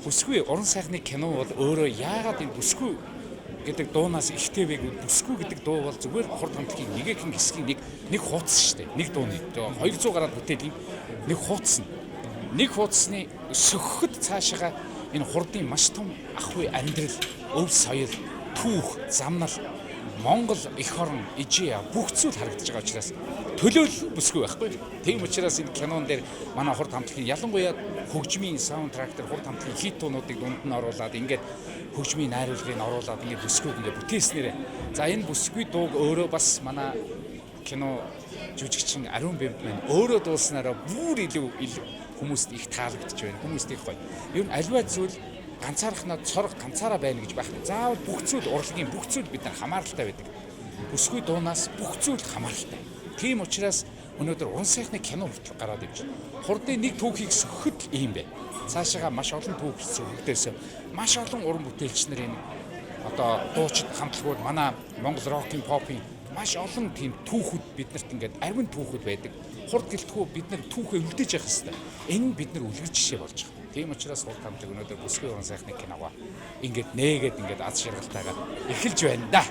бүсгүй уран сайхны кино бол өөрөө яагаад энэ бүсгүй гэдэг дуунаас ихтэй байг бүсгүй гэдэг дуу бол зүгээр хурд хамтлагийн нэгэн хэсгийн нэг хуудас шүү дээ. Нэг дууны 200 гаруй бүтээлийн нэг хуудас нь. Нэг хуудасны сөхөхөд цаашаа энэ хурдын маш том ахуй амьдрал, өв соёл, түүх, замнал, Монгол эх орн, ижээ бүх зүйл харагдаж байгаа учраас төлөөлөл бүсгүй байхгүй. Тийм учраас энэ кинон дээр манай хурд хамтлагийн ялангуяа хөгжмийн саундтрак дээр хурд хамтлагийн хит туунуудыг дунд нь оруулаад ингээд хөгжмийн найруулгыг оруулаад ингээд бүсгүйг ингээд бүтээснээр. За энэ бүсгүй дууг өөрөө бас манай кино жүжигчин Ариун Бэмт маань өөрөө дуулснараа бүр илүү хүмүүст их таалагдж байна. Хүмүүст их гоё. Ер нь альва зүйл ганцаархнаа цорог ганцаараа байна гэж байх. Заавал бүх зүйл урлагийн бүх зүйл бид нар хамааралтай байдаг. Бүсгүй дуунаас бүх зүйл хамааралтай. Тийм учраас өнөөдөр уран сайхны кино хүртэл гараад ирж байна. Хурдын нэг түүхийг сөхөхөд ийм байна. Цаашаага маш олон түүх сөхөхдөөс маш олон уран бүтээлч нарын одоо дуучид хамтлагууд манай Монгол рокийн попын маш олон тийм түүхүүд биднэрт ингээд арвин түүхүүд байдаг. Хурд гэлтгүү бид нар түүхээ үлдээж явах хэрэгтэй. Энэ нь бид нар үлгэр жишээ болж байгаа. Тийм учраас хурд хамтлаг өнөөдөр бүсгүй уран сайхны киногоо ингээд нээгээд ингээд аз жаргалтайгаар эхэлж байна да.